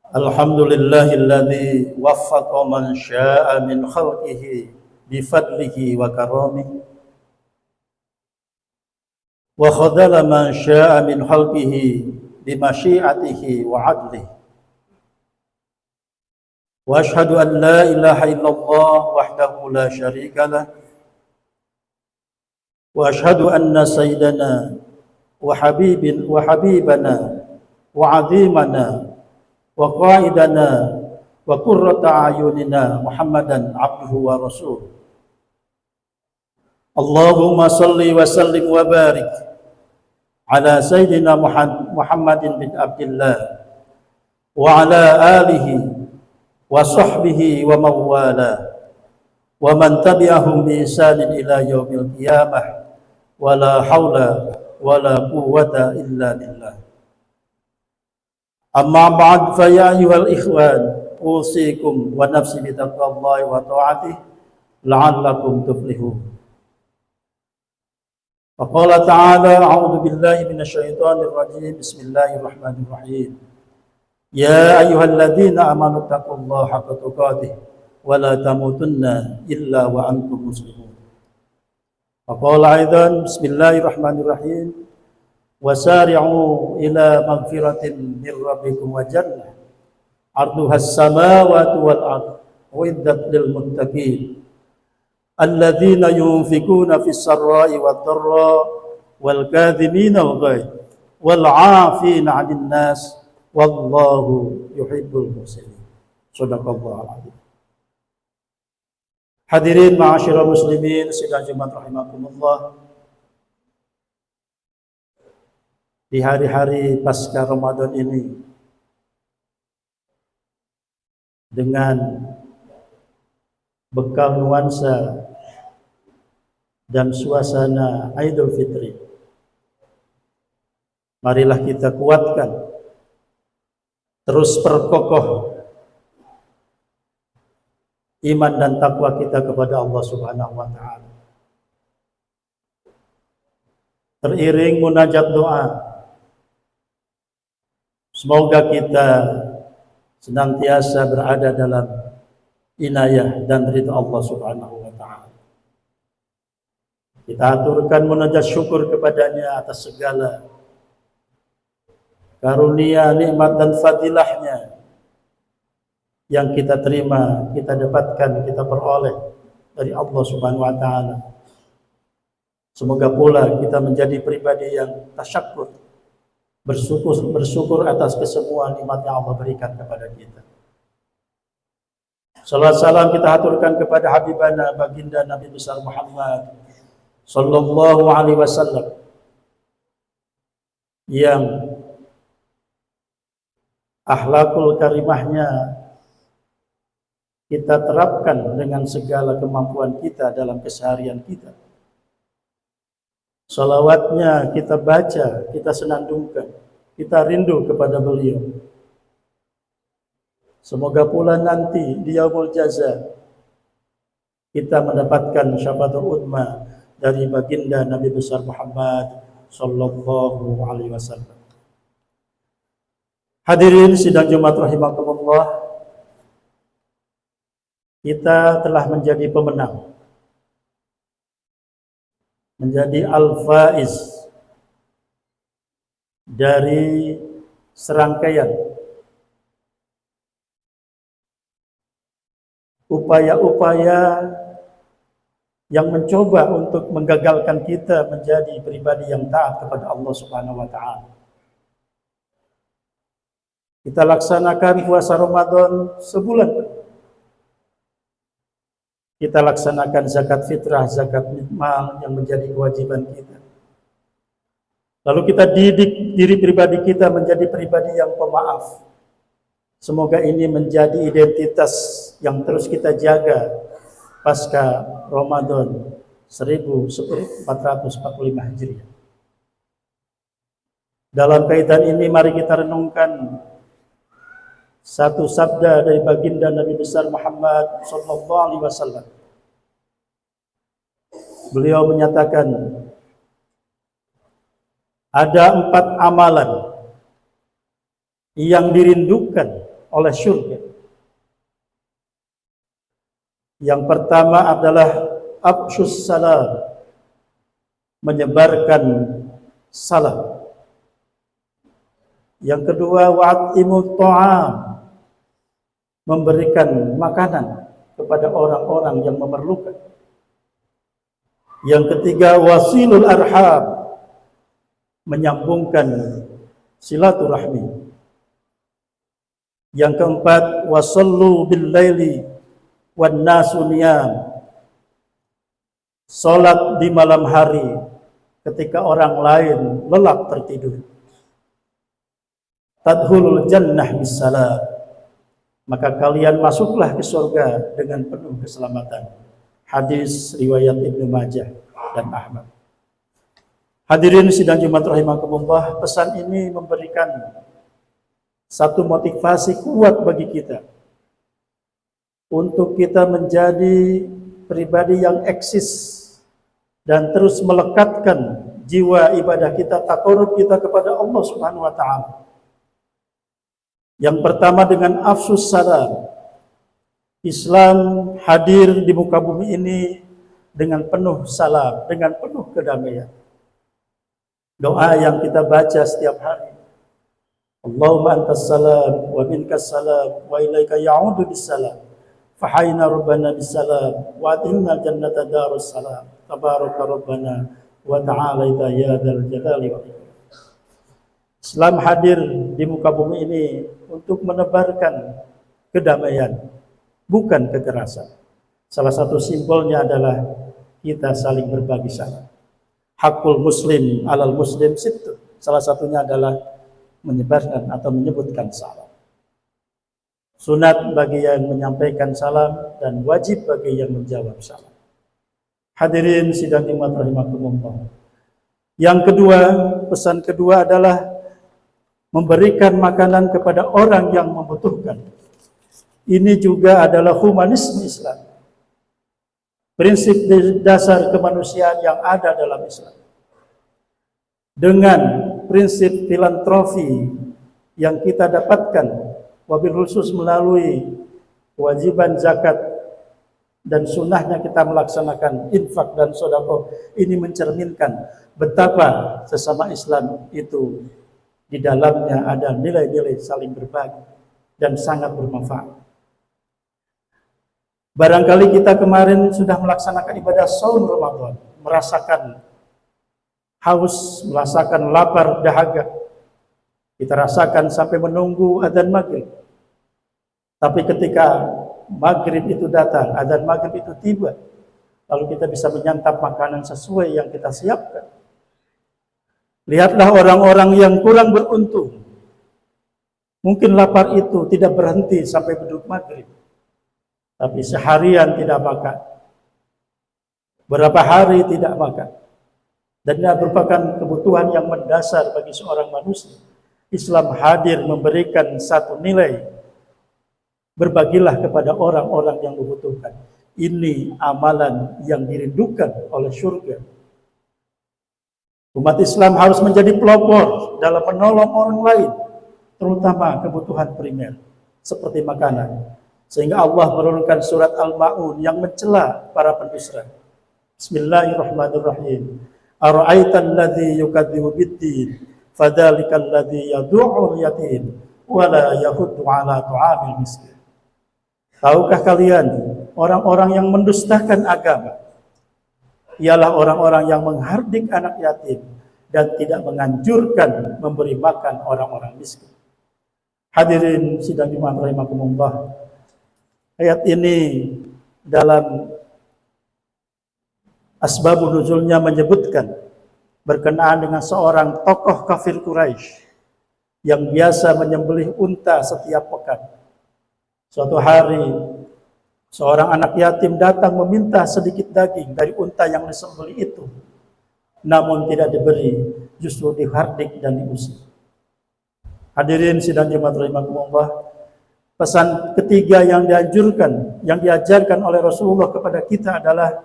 Alhamdulillahilladzi waffaqa man syaa'a min khalqihi bifadlihi wa karamihi wa khadhala man syaa'a min khalqihi bimasyiatihi wa 'adlihi. Wa asyhadu an la ilaha illallah wahdahu la syarika lah wa asyhadu anna sayyidana wa habibana wa 'azimana wa qaidana wa qurrata ayunina Muhammadan abduhu wa rasuluh. Allahumma salli wa sallim wa barik ala sayyidina Muhammadin bin Abdillah wa ala alihi wa sahbihi wa mawala wa man tabi'ahum bi ihsanin ila yaumil qiyamah wa la haula wa la quwwata illa billah. Amma ba'd, fa ya ayyuhal ikhwan, usikum wa nafsi bi taqwallahi wa ta'atihi la'allakum tuflihun. Faqala ta'ala, a'udzu billahi minasyaitonir rajim. Bismillahirrahmanirrahim. Ya ayyuhalladzina amanu taqullaha haqqa tuqatih wa la tamutunna illa wa antum muslimun. Faqala aidan, bismillahirrahmanirrahim. Wasari'u ila magfiratin min rabbikum wa jannah 'arduhas samawati wal ardh uiddat lil muttaqin alladzina yunfikuna fis sarra'i wad dharra wal kadhimina al ghaidh wal 'afina 'anil nas wallahu yuhibbul muhsinin. Shadaqallahu alazim. Hadirin ma'asyiral muslimin sidang Jumat rahimakumullah. Di hari-hari pasca Ramadan ini, dengan bekal nuansa dan suasana Idul Fitri, marilah kita kuatkan, terus perkokoh iman dan takwa kita kepada Allah Subhanahu wa taala. Teriring munajat doa, semoga kita senantiasa berada dalam inayah dan ridha Allah Subhanahu wa taala. Kita aturkan munajat syukur kepadanya atas segala karunia, nikmat dan fadilahnya yang kita terima, kita dapatkan, kita peroleh dari Allah Subhanahu wa taala. Semoga pula kita menjadi pribadi yang tasyakur, bersyukur atas kesemua nikmat yang Allah berikan kepada kita. Salawat salam kita haturkan kepada Habibana baginda Nabi besar Muhammad sallallahu alaihi wasallam yang akhlakul karimahnya kita terapkan dengan segala kemampuan kita dalam keseharian kita. Salawatnya kita baca, kita senandungkan, kita rindu kepada beliau. Semoga pula nanti di yaumul jaza kita mendapatkan syafaatul udma dari baginda Nabi besar Muhammad sallallahu alaihi wasallam. Hadirin sidang Jumat rahimakumullah, kita telah menjadi pemenang, menjadi al-faiz dari serangkaian upaya-upaya yang mencoba untuk menggagalkan kita menjadi pribadi yang taat kepada Allah Subhanahu wa taala. Kita laksanakan puasa Ramadan sebulan penuh. Kita laksanakan zakat fitrah, zakat mal yang menjadi kewajiban kita. Lalu kita didik diri pribadi kita menjadi pribadi yang pemaaf. Semoga ini menjadi identitas yang terus kita jaga pasca Ramadan 1445 Hijriah. Dalam kaitan ini mari kita renungkan satu sabda dari baginda Nabi besar Muhammad sallallahu alaihi wasallam. Beliau menyatakan, ada 4 amalan yang dirindukan oleh syurga. Yang pertama adalah afsyus salam, menyebarkan salam. Yang kedua, wa'at'imut ta'am, memberikan makanan kepada orang-orang yang memerlukan. Yang ketiga, wasilul arham, menyambungkan silaturahmi. Yang keempat, wasallu bil laili wan nasu niyam, salat di malam hari ketika orang lain lelap tertidur. Tadkhulul jannah bisalam, maka kalian masuklah ke surga dengan penuh keselamatan. Hadis riwayat Ibnu Majah dan Ahmad. Hadirin sidang Jumat rahimakumullah, pesan ini memberikan satu motivasi kuat bagi kita untuk kita menjadi pribadi yang eksis dan terus melekatkan jiwa ibadah kita, taqarrub kita kepada Allah Subhanahu wa taala. Yang pertama dengan afsus salam. Islam hadir di muka bumi ini dengan penuh salam, dengan penuh kedamaian. Doa yang kita baca setiap hari. Allahumma antas salam wa minkas salam wa ilaika ya'udu bis salam. Fahayna rabbana bis salam wa adhilna jannata darus salam. Tabaraka rabbana wa ta'alaita ya dzal jalali wal ikram. Islam hadir di muka bumi ini untuk menebarkan kedamaian, bukan kekerasan. Salah satu simbolnya adalah kita saling berbagi salam. Hakul muslim alal muslim situ. Salah satunya adalah menyebarkan atau menyebutkan salam. Sunat bagi yang menyampaikan salam dan wajib bagi yang menjawab salam. Hadirin sidang Jumat rahimakumullah. Yang kedua, pesan kedua adalah memberikan makanan kepada orang yang membutuhkan. Ini juga adalah humanisme Islam. Prinsip dasar kemanusiaan yang ada dalam Islam. Dengan prinsip filantropi yang kita dapatkan, wabil khusus melalui kewajiban zakat dan sunnahnya kita melaksanakan infak dan sedekah, ini mencerminkan betapa sesama Islam itu di dalamnya ada nilai-nilai saling berbagi dan sangat bermanfaat. Barangkali kita kemarin sudah melaksanakan ibadah saum Ramadan, merasakan haus, merasakan lapar, dahaga. Kita rasakan sampai menunggu adzan maghrib. Tapi ketika maghrib itu datang, adzan maghrib itu tiba, lalu kita bisa menyantap makanan sesuai yang kita siapkan. Lihatlah orang-orang yang kurang beruntung. Mungkin lapar itu tidak berhenti sampai beduk maghrib, tapi seharian tidak makan, berapa hari tidak makan. Dan ini merupakan kebutuhan yang mendasar bagi seorang manusia. Islam hadir memberikan satu nilai, berbagilah kepada orang-orang yang membutuhkan. Ini amalan yang dirindukan oleh surga. Umat Islam harus menjadi pelopor dalam menolong orang lain, terutama kebutuhan primer seperti makanan. Sehingga Allah menurunkan surat Al-Ma'un yang mencela para pendusta. Bismillahirrahmanirrahim. Ara'aital ladzi yukadzibu bid-din, fadzalikal ladzi yad'u'ul yatim wa la yahuddu 'ala ta'amil miskin. Tahukah kalian orang-orang yang mendustakan agama ialah orang-orang yang menghardik anak yatim dan tidak menganjurkan memberi makan orang-orang miskin. Hadirin sidang Jumat rahimakumullah. Ayat ini dalam asbabun nuzulnya menyebutkan berkenaan dengan seorang tokoh kafir Quraisy yang biasa menyembelih unta setiap pekan. Suatu hari seorang anak yatim datang meminta sedikit daging dari unta yang disembelih itu. Namun tidak diberi, justru dihardik dan diusir. Hadirin sidang Jumat rahimakumullah. Pesan ketiga yang dianjurkan, yang diajarkan oleh Rasulullah kepada kita adalah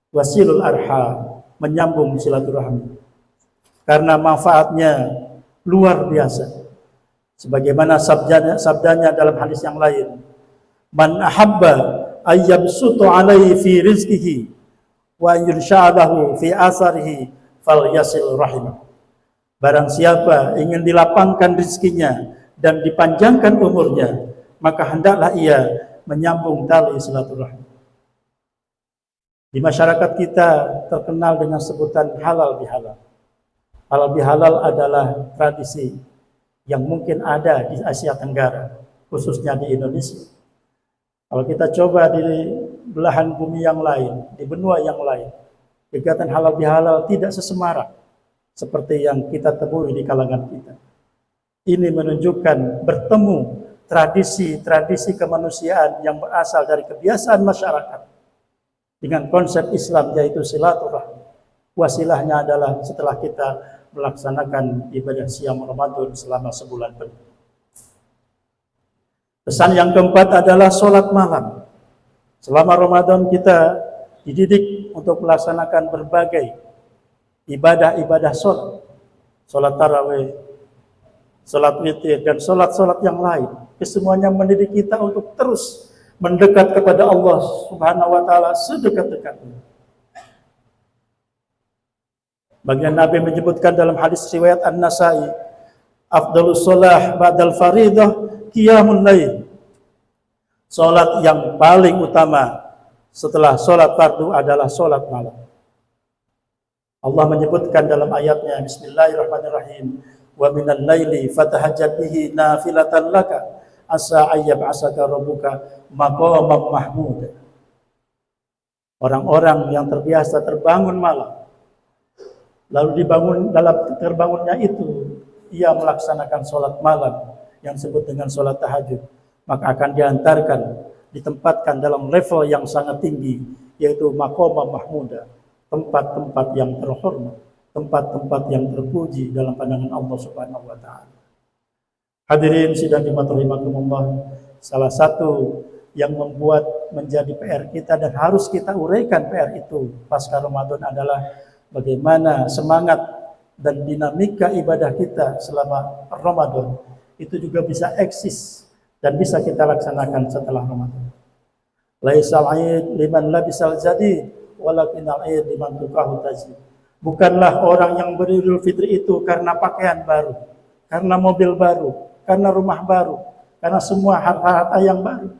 wasilul arham, menyambung silaturahmi. Karena manfaatnya luar biasa. Sebagaimana sabdanya dalam hadis yang lain, man ahabba ayyabsutu alaihi fi rizqihi wa yunsha'alahu fi asarihi falyasil rahimah. Barang siapa ingin dilapangkan rezekinya dan dipanjangkan umurnya, maka hendaklah ia menyambung tali silaturahmi. Di masyarakat kita terkenal dengan sebutan halal bihalal. Halal bihalal adalah tradisi yang mungkin ada di Asia Tenggara, khususnya di Indonesia. Kalau kita coba di belahan bumi yang lain, di benua yang lain, kegiatan halal bihalal tidak sesemarak seperti yang kita temui di kalangan kita. Ini menunjukkan bertemu tradisi-tradisi kemanusiaan yang berasal dari kebiasaan masyarakat dengan konsep Islam, yaitu silaturahmi. Wasilahnya adalah setelah kita melaksanakan ibadah siam Ramadan selama sebulan penuh. Pesan yang keempat adalah sholat malam. Selama Ramadan kita dididik untuk melaksanakan berbagai ibadah-ibadah sholat. Sholat tarawih, sholat witir, dan sholat-sholat yang lain. Kesemuanya mendidik kita untuk terus mendekat kepada Allah Subhanahu wa Ta'ala sedekat-dekatnya. Bagian Nabi menyebutkan dalam hadis riwayat An-Nasai, afdalus sholah ba'dal faridah qiyamul lail. Salat yang paling utama setelah salat fardu adalah salat malam. Allah menyebutkan dalam ayatnya, Bismillahirrahmanirrahim, wa minal laili fatahajjat bihi nafilatan laka asa ayyab'asaka rabbuka maqaman mahmud. Orang-orang yang terbiasa terbangun malam, lalu dibangun, dalam terbangunnya itu ia melaksanakan sholat malam yang disebut dengan sholat tahajud, maka akan diantarkan, ditempatkan dalam level yang sangat tinggi, yaitu maqamah mahmuda, tempat-tempat yang terhormat, tempat-tempat yang terpuji dalam pandangan Allah Subhanahu wa Ta'ala. Hadirin sidang Jumat rahimakumullah, salah satu yang membuat menjadi PR kita dan harus kita uraikan PR itu pasca Ramadan adalah bagaimana semangat dan dinamika ibadah kita selama Ramadan itu juga bisa eksis dan bisa kita laksanakan setelah Ramadan. Laisal 'aid liman labisal jadid walakinal 'aid liman tuqahu tajid. Bukanlah orang yang beridul fitri itu karena pakaian baru, karena mobil baru, karena rumah baru, karena semua harta-harta yang baru.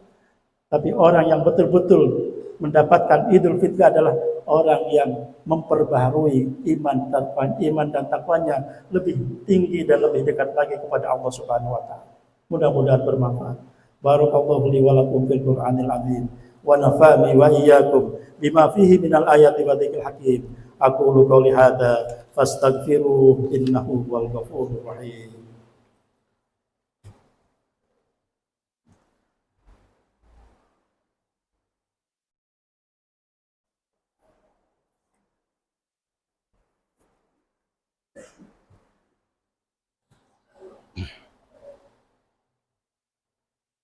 Tapi orang yang betul-betul mendapatkan Idul Fitri adalah orang yang memperbaharui iman dan takwanya lebih tinggi dan lebih dekat lagi kepada Allah Subhanahu wa Ta'ala. Mudah-mudahan bermanfaat. Barakallahu li wa lakum fil Qur'anil azim wa nafa'ani wa iyyakum bima fihi minal ayati wa dzikril hakim. Aqulu qouli hadza fastaghfiruhu innahu huwal ghafurur rahim.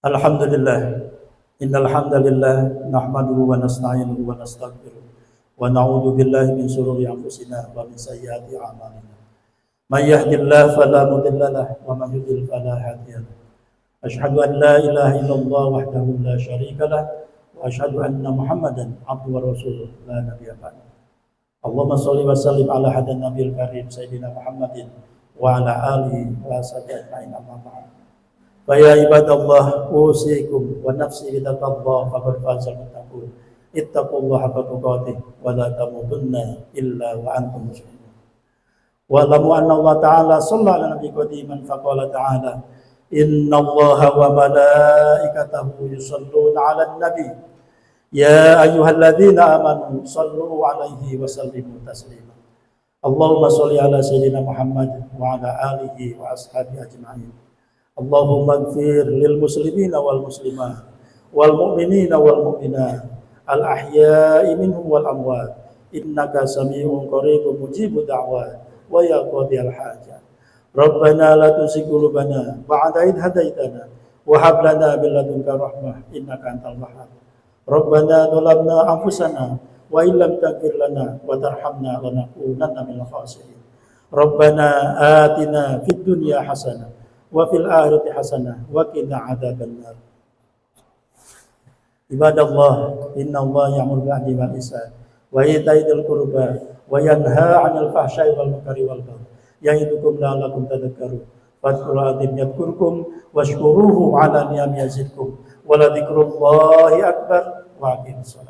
Alhamdulillah, innal hamdalillah nahmaduhu wa nasta'inuhu wa nastaghfiruh wa na'udzu billahi min shururi anfusina wa min sayyiati a'malina. May yahdihillahu fala mudilla lahu wa may yudlil fala hadiya lahu. Asyhadu an la ilaha illallah wahdahu la syarika lahu wa asyhadu anna Muhammadan abduhu wa rasuluh la nabiyya ba'dahu. Allahumma shalli wa sallim ala hadan nabiyil karim sayyidina Muhammadin wa ala alihi wa sahbihi ajma'in, amma ba'd. Faya ibadallah usikum wa nafsi bittaqwallah faqad fazal muttaqun. Ittaqullaha haqqa tuqatih wa la tamutunna illa wa antum muslimun. Wa lamu anna Allah ta'ala shalla ala nabi qadiman faqala ta'ala innallaha wa malaikatahu yusalluna 'alan nabi ya ayyuhalladzina amanu sallu 'alaihi wa sallimu taslima. Allahumma shalli ala sayyidina Muhammad wa ala alihi wa ashabihi ajma'in. Allahumma ighfir lil muslimina wal muslimat wal mu'minina wal mu'minat al ahya'i minhum wal amwat innaka sami'un qaribun mujibud da'wat wa ya qadiyal hajat. Rabbana la tuzigh qulubana ba'da idh hadaitana wa hab lana min ladunka rahmah innaka antal wahhab. Rabbana dhalamna anfusana wa illam taghfir lana wa tarhamna lanakunanna minal khasirin. Rabbana atina fid dunya hasanah wa fil akhirati hasanah wa qina adzabannar. Ibadallah, innallaha ya'muru bil 'adli wal ihsan wa ita'i dzil qurba wa yanha 'anil fahsya'i wal munkari wal baghi ya'idukum la'allakum tadhakkarun. Fadhkurullah yadhkurkum washkuruhu 'ala ni'amihi yazidkum wa la dzikrullahi akbar wa aqimus shalah.